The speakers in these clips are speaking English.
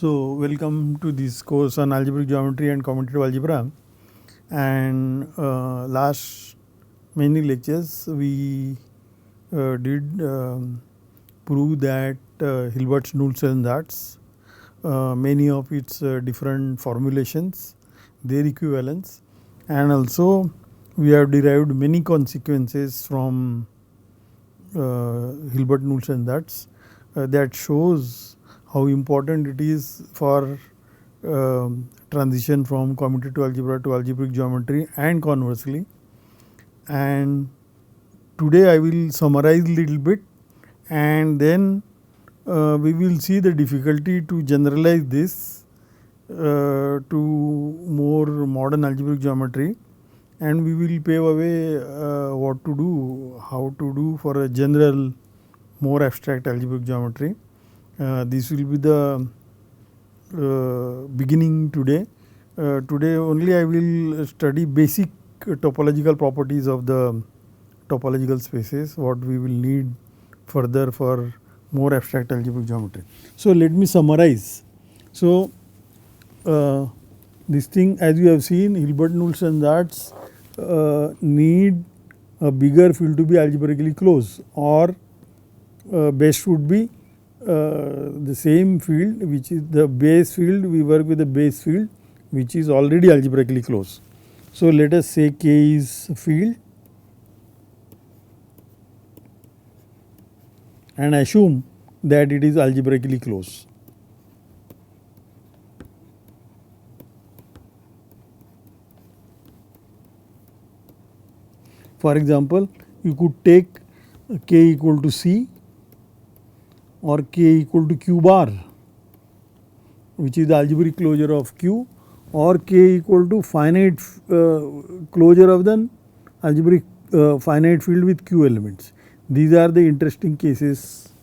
So, welcome to this course on algebraic geometry and commutative algebra. And last many lectures we did prove that Hilbert's Nullstellensatz, many of its different formulations, their equivalence, and also we have derived many consequences from Hilbert Nullstellensatz that shows how important it is for transition from commutative algebra to algebraic geometry and conversely. And today I will summarize little bit, and then we will see the difficulty to generalize this to more modern algebraic geometry, and we will pave away what to do, how to do for a general more abstract algebraic geometry. This will be the beginning today. Today only I will study basic topological properties of the topological spaces, what we will need further for more abstract algebraic geometry. So, let me summarize. So, this thing, as you have seen, Hilbert Nullstellensatz need a bigger field to be algebraically closed, or best would be the same field, which is the base field. We work with the base field which is already algebraically closed. So, let us say K is field and assume that it is algebraically closed. For example, you could take K equal to C or K equal to Q bar, which is the algebraic closure of Q, or K equal to finite closure of the algebraic finite field with Q elements. These are the interesting cases,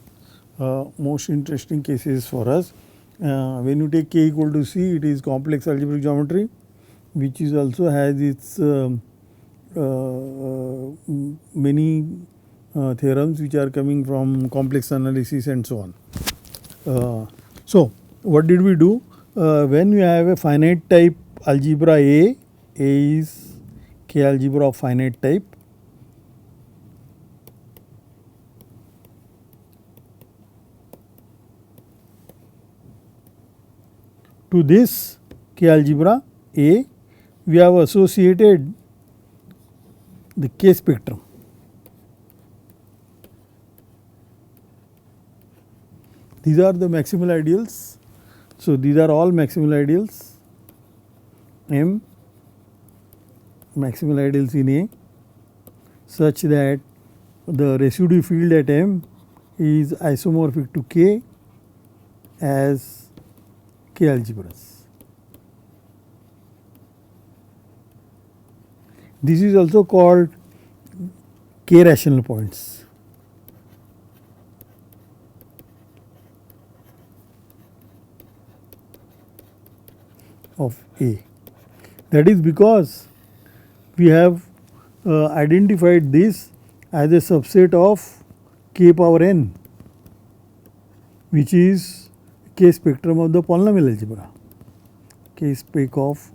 most interesting cases for us. When you take K equal to C, it is complex algebraic geometry, which is also has its many theorems which are coming from complex analysis and so on. So, what did we do? When you have a finite type algebra A is K algebra of finite type. To this K algebra A, we have associated the K spectrum. These are the maximal ideals. So, these are all maximal ideals, M maximal ideals in A, such that the residue field at M is isomorphic to K as K algebras. This is also called K rational points. Of A. That is because we have identified this as a subset of K power n, which is K spectrum of the polynomial algebra, K spec of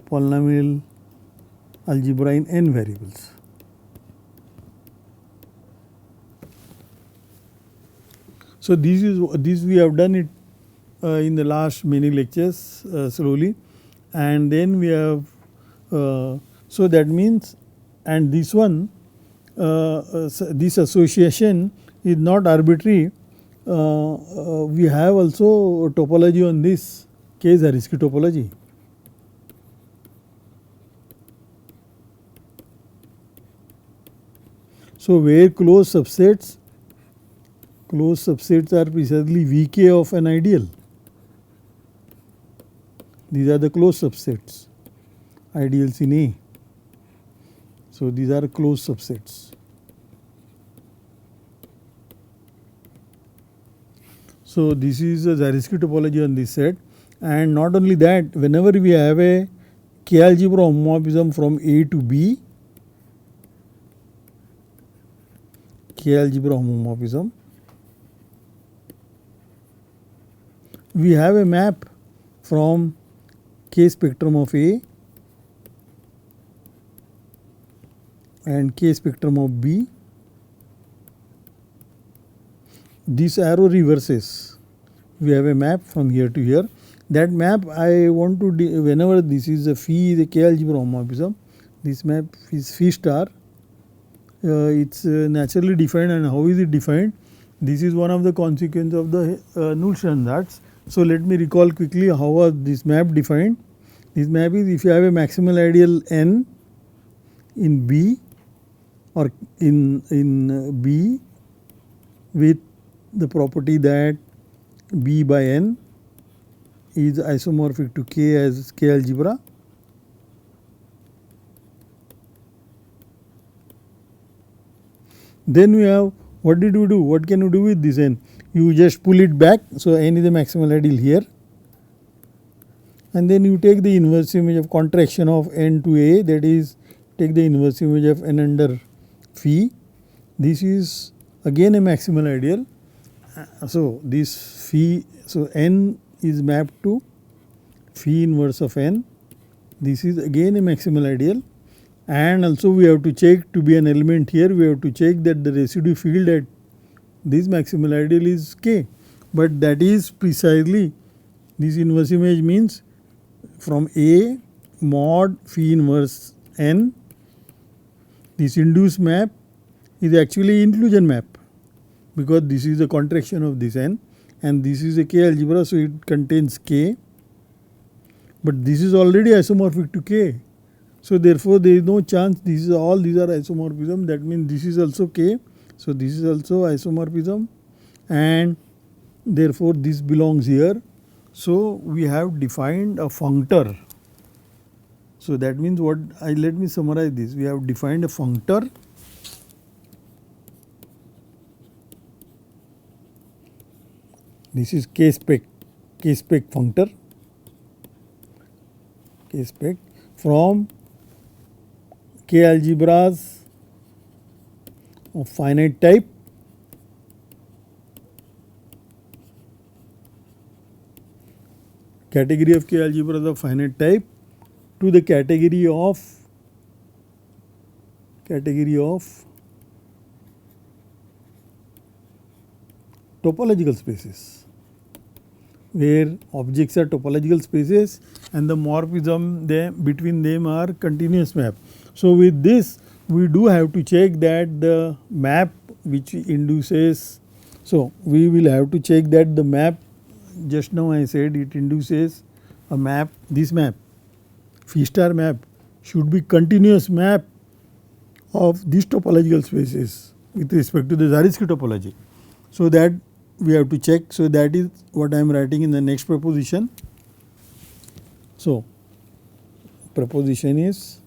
polynomial algebra in n variables. So, this we have done it in the last many lectures slowly, and then we have so that means, and this one this association is not arbitrary. We have also topology on this, K Zariski topology. So, where closed subsets are precisely Vk of an ideal. These are the closed subsets, ideals in A. So, these are closed subsets. So, this is a Zariski topology on this set, and not only that, whenever we have a K algebra homomorphism from A to B, K algebra homomorphism, we have a map from K spectrum of A and K spectrum of B. This arrow reverses. We have a map from here to here. That map I want to, whenever this is a phi is a K algebra homomorphism, this map is phi star. It's naturally defined, and how is it defined? This is one of the consequences of the null standards. So let me recall quickly how was this map defined. This map is, if you have a maximal ideal n in B or in B with the property that B by n is isomorphic to K as K algebra, then we have, what did we do? What can we do with this n? You just pull it back. So n is the maximal ideal here, and then you take the inverse image of contraction of n to A, that is, take the inverse image of n under phi. This is again a maximal ideal. So this phi, so n is mapped to phi inverse of n. This is again a maximal ideal, and also we have to check, to be an element here, we have to check that the residue field at this maximal ideal is K. But that is precisely, this inverse image means from A mod phi inverse n, this induced map is actually inclusion map, because this is a contraction of this n and this is a K algebra, so it contains K, but this is already isomorphic to K. So therefore there is no chance, these are isomorphism, that means this is also K, so this is also isomorphism, and therefore this belongs here. So we have defined a functor. So that means what, let me summarize this. We have defined a functor This is K-spec functor, K-spec from K algebras of finite type category of K algebras of finite type to the category of topological spaces, where objects are topological spaces and the morphism between them are continuous map. So with this we do have to check that the map which induces, so we will have to check that the map, just now I said it induces a map, this map phi star map should be continuous map of these topological spaces with respect to the Zariski topology. So that we have to check. So that is what I am writing in the next proposition. So proposition is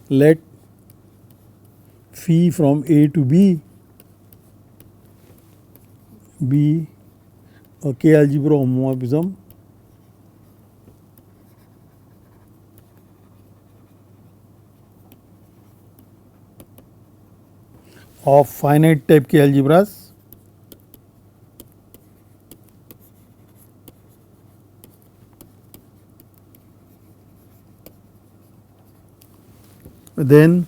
let phi from A to B be a K algebra homomorphism of finite type K algebras then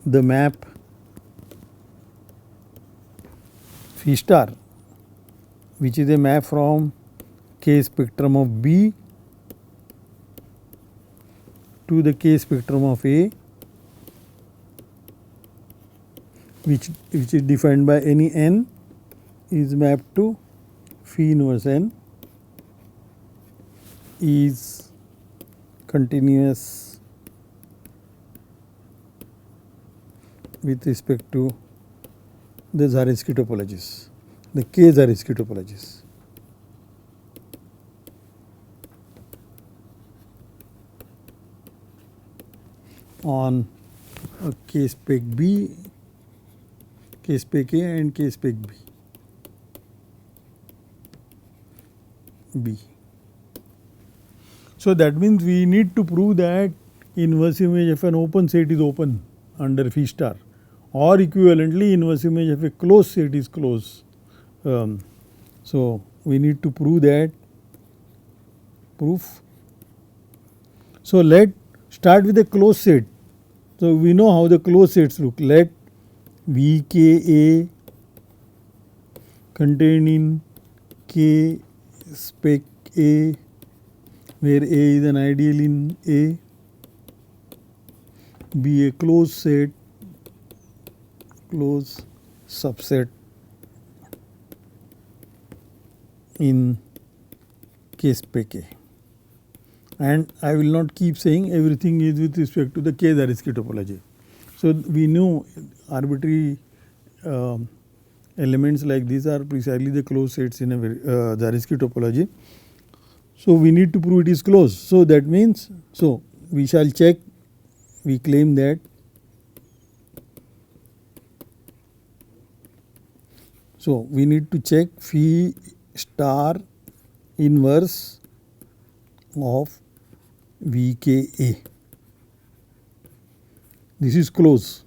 the map phi star, which is a map from K spectrum of B to the K spectrum of A, which is defined by any n, is mapped to phi inverse n, is continuous with respect to the Zariski topologies, the K Zariski topologies. On K spec B, K spec A and K spec B. So that means we need to prove that inverse image of an open set is open. under phi star, or equivalently inverse image of a closed set is closed. So, we need to prove that proof. So, let start with a closed set. So, we know how the closed sets look. Let VKA contained in K spec A, where A is an ideal in A, be a closed set, closed subset in K spec A. And I will not keep saying everything is with respect to the K Zariski topology. So, we know arbitrary elements like these are precisely the closed sets in a Zariski topology. So, we need to prove it is closed. So, that means, so we shall check, we claim that so we need to check phi star inverse of VKA. This is closed.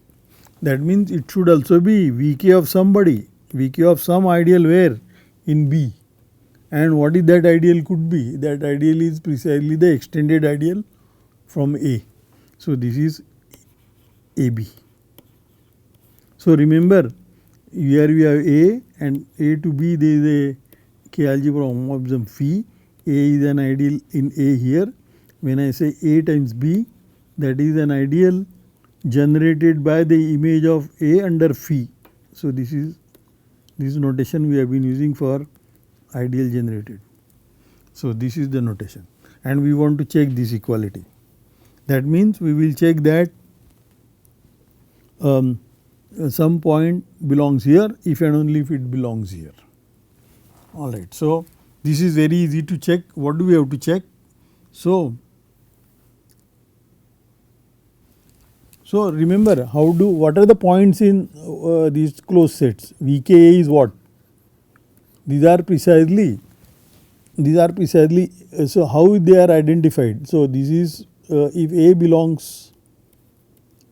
That means it should also be VK of somebody, VK of some ideal where in B. And what is that ideal could be? That ideal is precisely the extended ideal from A. So, this is AB. So, remember here we have A and A to B there is a K algebra homomorphism phi. A is an ideal in A here. When I say A times B, that is an ideal generated by the image of A under phi. So, this notation we have been using for ideal generated. So, this is the notation and we want to check this equality. That means, we will check that some point belongs here if and only if it belongs here. Alright. So, this is very easy to check. What do we have to check? So, remember what are the points in these closed sets? VKA is what? These are precisely so how they are identified. So, this is if A belongs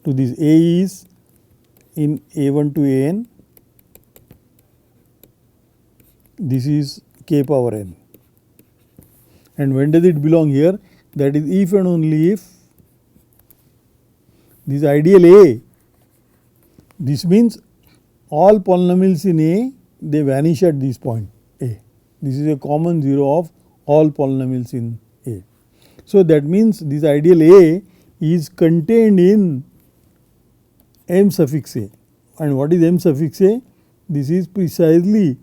to this, A is in A1 to AN, this is K power n. And when does it belong here? That is if and only if this ideal A, this means all polynomials in A, they vanish at this point A. This is a common 0 of all polynomials in A. So, that means this ideal A is contained in M suffix A. And what is M suffix A? This is precisely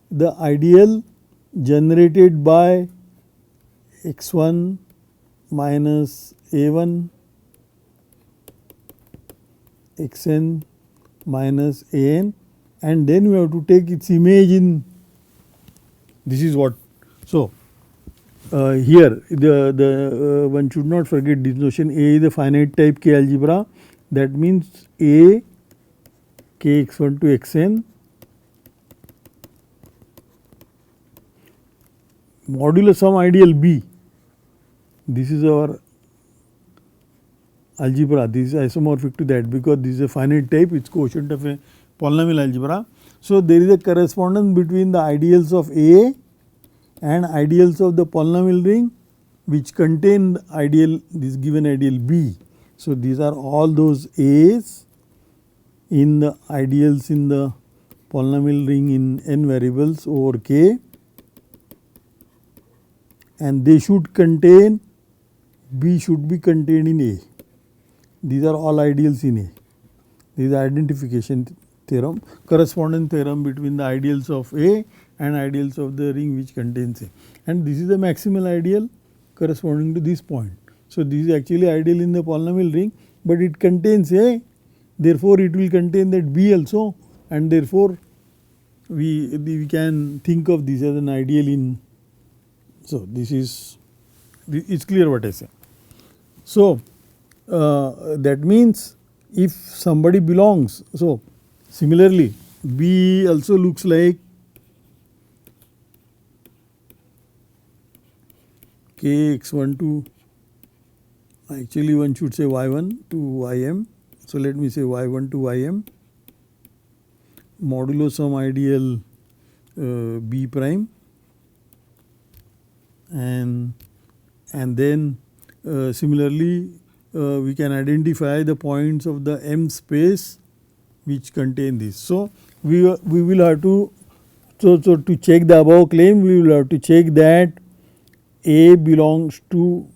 the ideal generated by x1 minus A1 xn minus an, and then we have to take its image in this is what. So, here the one should not forget this notion. A is a finite type K algebra, that means A k x1 to xn modulo some ideal B. This is our algebra, this is isomorphic to that because this is a finite type, it is quotient of a polynomial algebra. So, there is a correspondence between the ideals of A and ideals of the polynomial ring which contain ideal, this given ideal B. So, these are all those A's in the ideals in the polynomial ring in n variables over K, and they should contain, B should be contained in A. These are all ideals in A. This is identification theorem, correspondence theorem between the ideals of A and ideals of the ring which contains A. And this is the maximal ideal corresponding to this point. So, this is actually ideal in the polynomial ring, but it contains A, therefore, it will contain that B also, and therefore, we can think of this as an ideal in. So, this is it's clear what I say. So, that means if somebody belongs. So, similarly, B also looks like K x1 to, actually one should say y1 to ym So, let me say y1 to ym modulo some ideal B prime, and then similarly we can identify the points of the M space which contain this. So, we will have to, so to check the above claim, we will have to check that A belongs to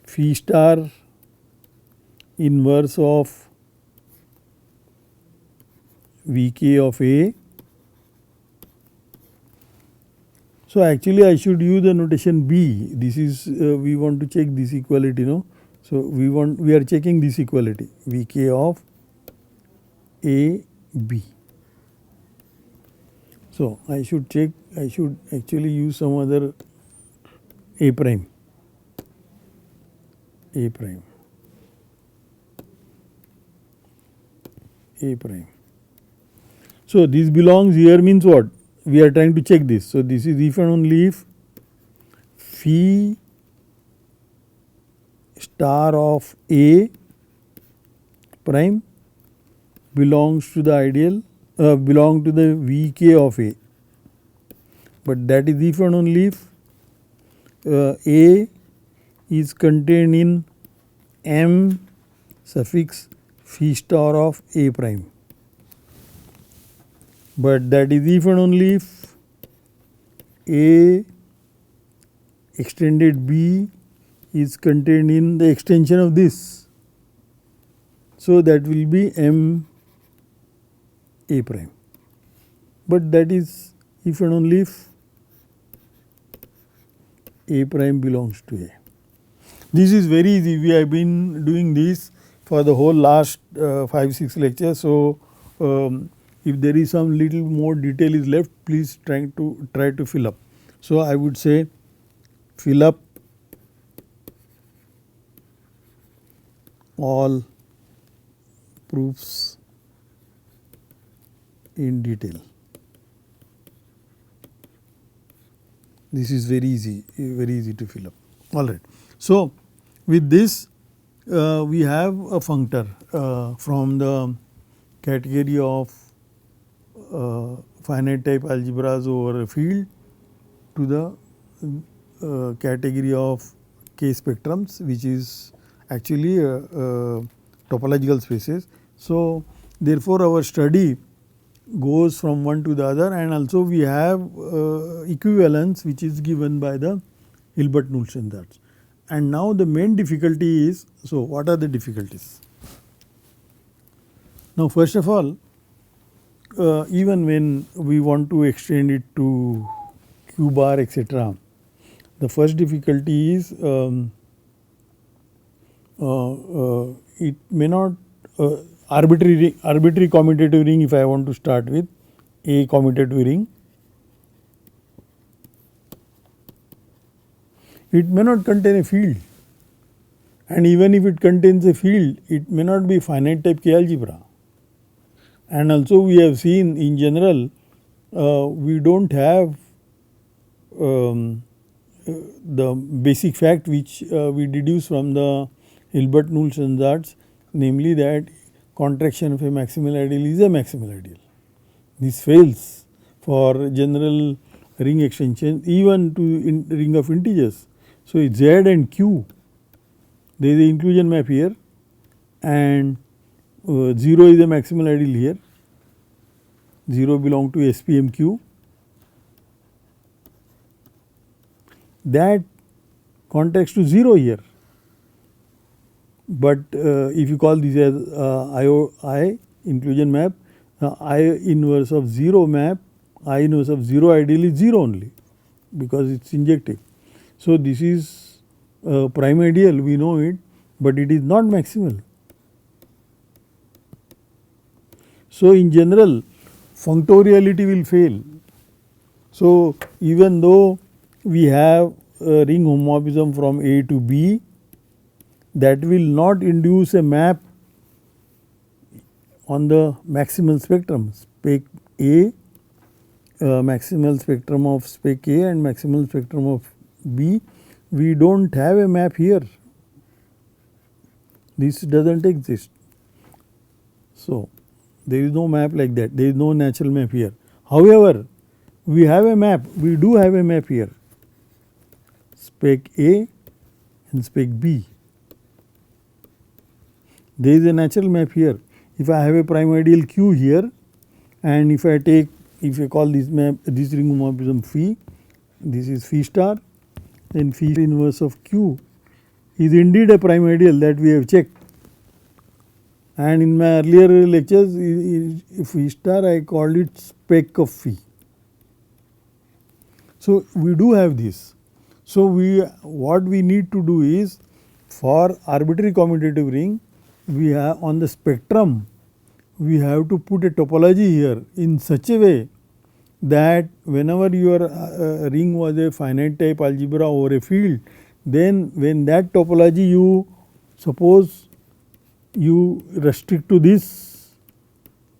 phi star inverse of Vk of A. So, actually I should use the notation B. This is we want to check this equality, no. So, we are checking this equality Vk of A B. So, I should check, I should actually use some other A prime, A prime, A prime. So, this belongs here means what? We are trying to check this. So, this is if and only if phi star of A prime belongs to the ideal, belong to the Vk of A, but that is if and only if A is contained in M suffix phi star of A prime, but that is if and only if A extended B is contained in the extension of this. So, that will be M A prime, but that is if and only if A prime belongs to A. This is very easy. We have been doing this for the whole last 5-6 lectures. So, if there is some little more detail is left, please try to fill up. So, I would say fill up all proofs in detail. This is very easy to fill up. All right. So, with this we have a functor from the category of finite type algebras over a field to the category of K spectrums, which is actually topological spaces. So, therefore, our study goes from one to the other, and also we have equivalence which is given by the Hilbert-Null standards. And now the main difficulty is, so what are the difficulties? Now, first of all, even when we want to extend it to q bar etc., the first difficulty is it may not arbitrary commutative ring. If I want to start with a commutative ring, it may not contain a field, and even if it contains a field, it may not be finite type K algebra. And also we have seen in general we do not have the basic fact which we deduce from the Hilbert-Null standards, namely that contraction of a maximal ideal is a maximal ideal. This fails for general ring extension, even to ring of integers. So, Z and Q, there is a inclusion map here, and 0 is a maximal ideal here, 0 belong to SPMQ. That contracts to 0 here, but if you call this as I inclusion map, I inverse of 0 map, I inverse of 0 ideal is 0 only, because it is injective. So, this is prime ideal, we know it, but it is not maximal. So, in general functoriality will fail. So, even though we have a ring homomorphism from A to B, that will not induce a map on the maximal spectrum spec A, maximal spectrum of spec A and maximal spectrum of B. We do not have a map here. This does not exist. So, there is no map like that, there is no natural map here. However, we have a map, we do have a map here, spec A and spec B. There is a natural map here. If I have a prime ideal Q here, and if I call this map, this ring homomorphism phi, this is phi star, then phi inverse of Q is indeed a prime ideal that we have checked. And in my earlier lectures, phi star I called it spec of phi. So, we do have this. So, what we need to do is, for arbitrary commutative ring, we have on the spectrum, we have to put a topology here in such a way that whenever your ring was a finite type algebra over a field, then when that topology you suppose you restrict to this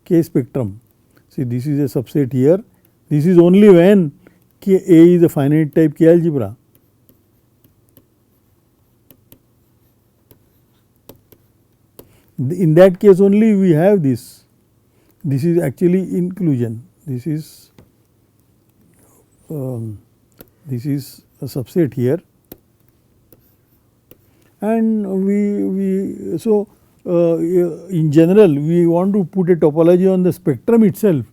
K spectrum. See, this is a subset here. This is only when K A is a finite type K algebra. In that case only we have this. This is actually inclusion. This is a subset here, and in general we want to put a topology on the spectrum itself.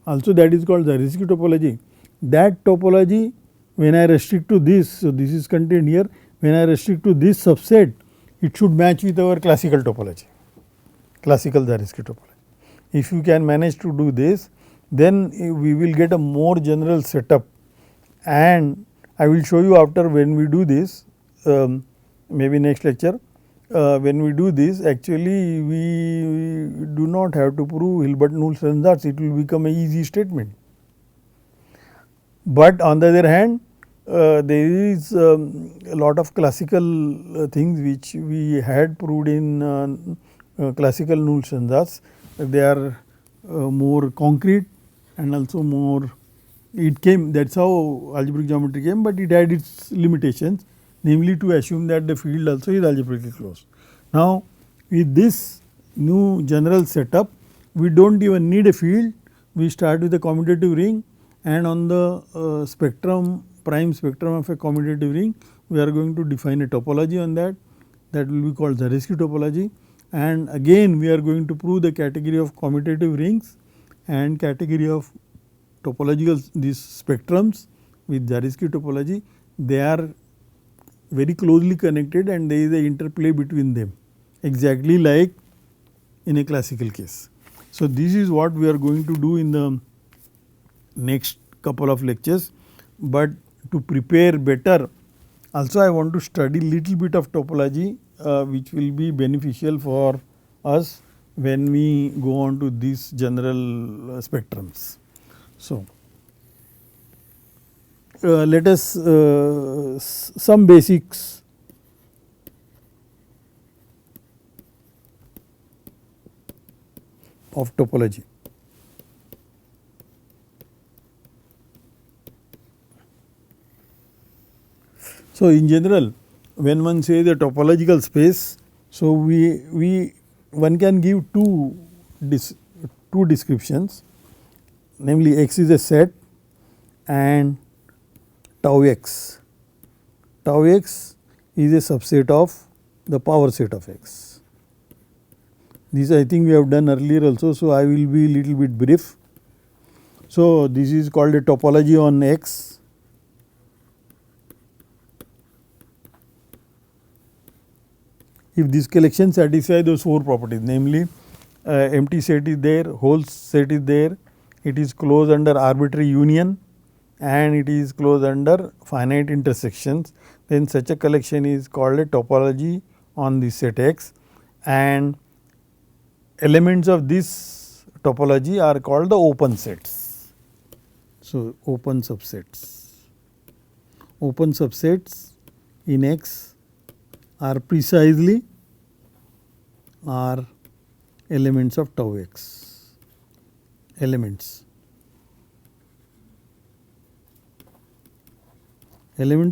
Also, that is called Zariski topology. That topology, when I restrict to this, so this is contained here. When I restrict to this subset, it should match with our classical topology, classical Zariski topology. If you can manage to do this, then we will get a more general setup, and I will show you after when we do this, maybe next lecture. When we do this, actually we do not have to prove Hilbert-Knudsen ansatz, it will become an easy statement. But on the other hand, there is a lot of classical things which we had proved in classical Knudsen ansatz. They are more concrete and also more, it came, that is how algebraic geometry came, but it had its limitations, namely to assume that the field also is algebraically closed. Now, with this new general setup, we do not even need a field, we start with a commutative ring, and on the spectrum, prime spectrum of a commutative ring, we are going to define a topology on that will be called Zariski topology, and again we are going to prove the category of commutative rings and category of topological these spectrums with Zariski topology. They are very closely connected and there is a interplay between them, exactly like in a classical case. So, this is what we are going to do in the next couple of lectures, but to prepare better, also I want to study little bit of topology which will be beneficial for us when we go on to these general spectrums. So, let us some basics of topology. So, in general, when one says a topological space, so one can give two descriptions, namely X is a set and tau x. Tau x is a subset of the power set of X. This I think we have done earlier also, so I will be little bit brief. So, this is called a topology on X. If this collection satisfies those four properties, namely empty set is there, whole set is there, it is closed under arbitrary union and it is closed under finite intersections, then such a collection is called a topology on the set X, and elements of this topology are called the open sets. So, open subsets. Open subsets in X are precisely elements of tau x, elements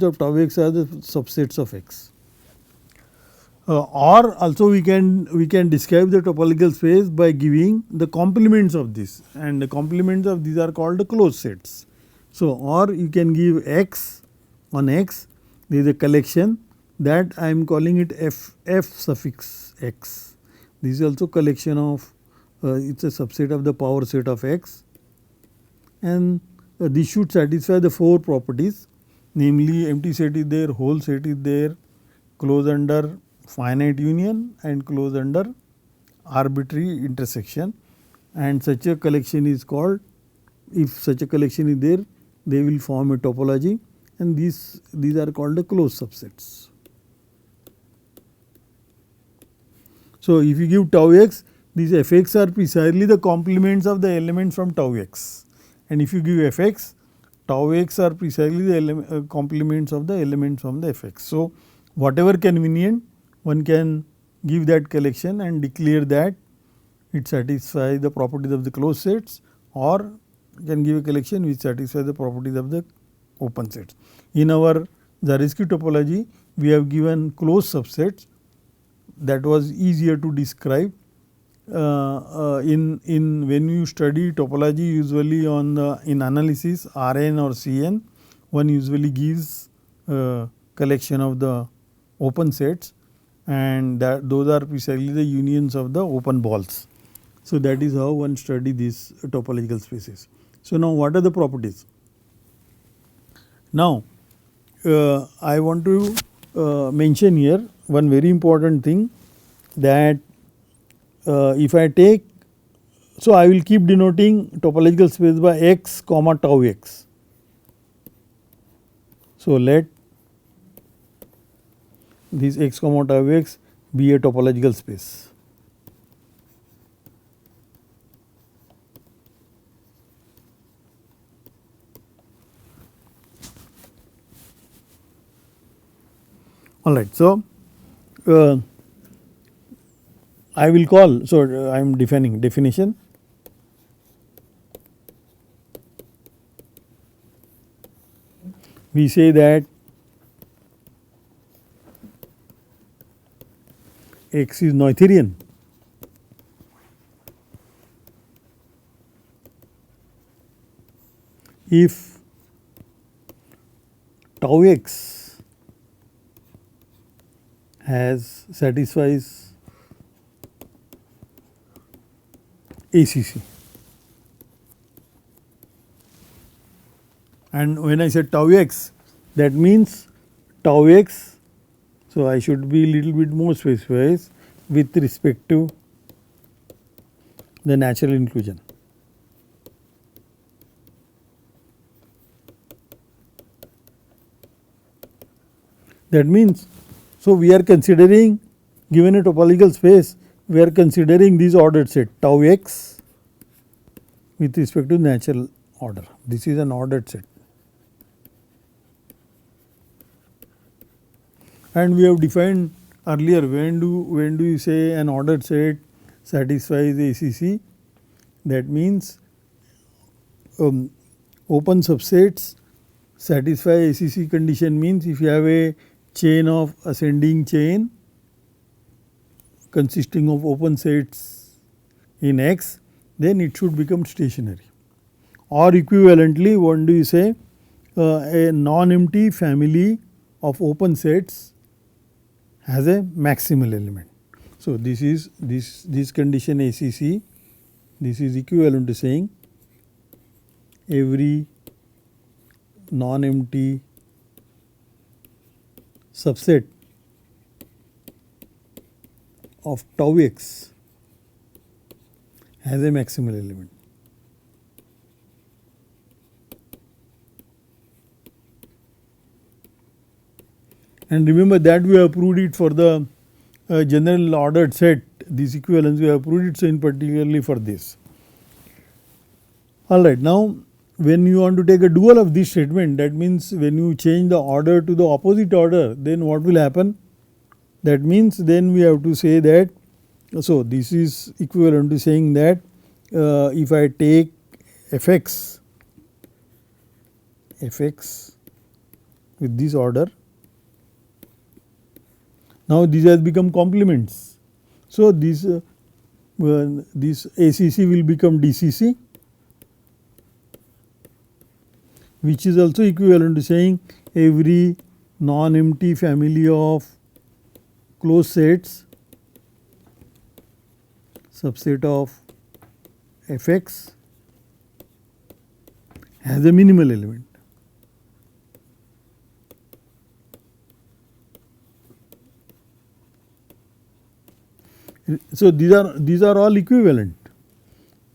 of tau x are the subsets of X. Or also we can describe the topological space by giving the complements of this, and the complements of these are called the closed sets. So, or you can give X on X, there is a collection that I am calling it f suffix x. This is also collection of it is a subset of the power set of X, and this should satisfy the 4 properties, namely empty set is there, whole set is there, closed under finite union and closed under arbitrary intersection, and such a collection is called, if such a collection is there, they will form a topology, and these are called the closed subsets. So, if you give tau x, these f x are precisely the complements of the elements from tau x, and if you give f x, tau x are precisely the complements of the elements from the f x. So, whatever convenient, one can give that collection and declare that it satisfies the properties of the closed sets, or can give a collection which satisfies the properties of the open sets. In our Zariski topology, we have given closed subsets, that was easier to describe. In when you study topology, usually on the in analysis Rn or Cn, one usually gives collection of the open sets, and that those are precisely the unions of the open balls. So, that is how one study these topological spaces. So, now what are the properties? Now, I want to mention here one very important thing, that if I take, so I will keep denoting topological space by x comma tau x. So, let this x comma tau x be a topological space. Alright. So, I will call, so I am defining definition. We say that X is Noetherian if tau x has satisfies ACC. And when I said tau x, that means tau x, so I should be little bit more specified with respect to the natural inclusion. That means, so we are considering, given a topological space, we are considering this ordered set tau x with respect to natural order. This is an ordered set. And we have defined earlier, when do you say an ordered set satisfies ACC? That means open subsets satisfy ACC condition, means if you have a chain of ascending chain consisting of open sets in X, then it should become stationary. Or equivalently, what do you say, a non-empty family of open sets has a maximal element. So, this is this condition ACC, this is equivalent to saying every non-empty subset of tau x has a maximal element. And remember that we have proved it for the general ordered set, this equivalence we have proved it, so in particularly for this. Alright, now when you want to take a dual of this statement, that means when you change the order to the opposite order, then what will happen? That means then we have to say that, so this is equivalent to saying that if I take fx with this order, Now these has become complements. So this ACC will become DCC, which is also equivalent to saying every non-empty family of closed sets, subset of Fx, has a minimal element. So these are all equivalent.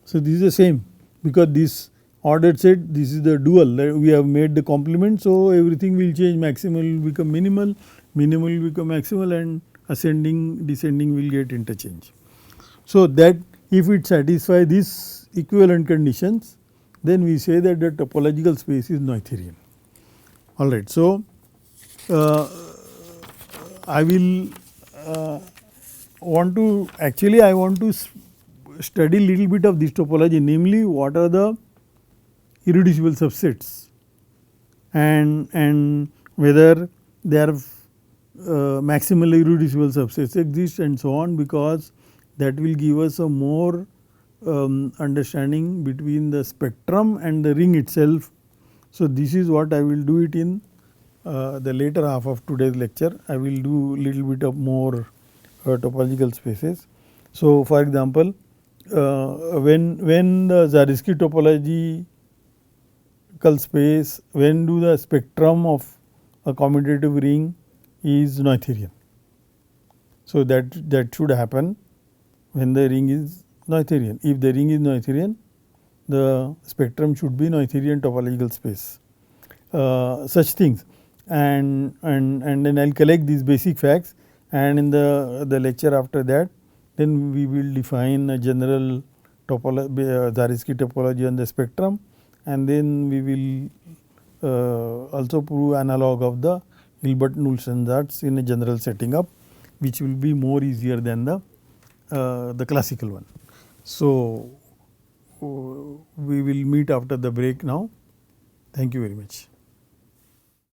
So this is the same, because this ordered set, this is the dual, we have made the complement. So everything will change, maximal will become minimal, minimal will become maximal, and ascending descending will get interchange. So that if it satisfies these equivalent conditions, then we say that the topological space is Noetherian. All right. So I will want to I want to study little bit of this topology, namely what are the irreducible subsets and whether they are maximally irreducible subsets exist and so on, because that will give us a more understanding between the spectrum and the ring itself. So this is what I will do it in the later half of today's lecture. I will do little bit of more topological spaces. So for example, when the Zariski topological space, when do the spectrum of a commutative ring is Noetherian. So that should happen when the ring is Noetherian. If the ring is Noetherian, the spectrum should be Noetherian topological space. Such things, and then I will collect these basic facts, and in the lecture after that, then we will define a general Zariski topology on the spectrum, and then we will also prove analog of the Hilbert-Null standards in a general setting up, which will be more easier than the classical one. So we will meet after the break now. Thank you very much.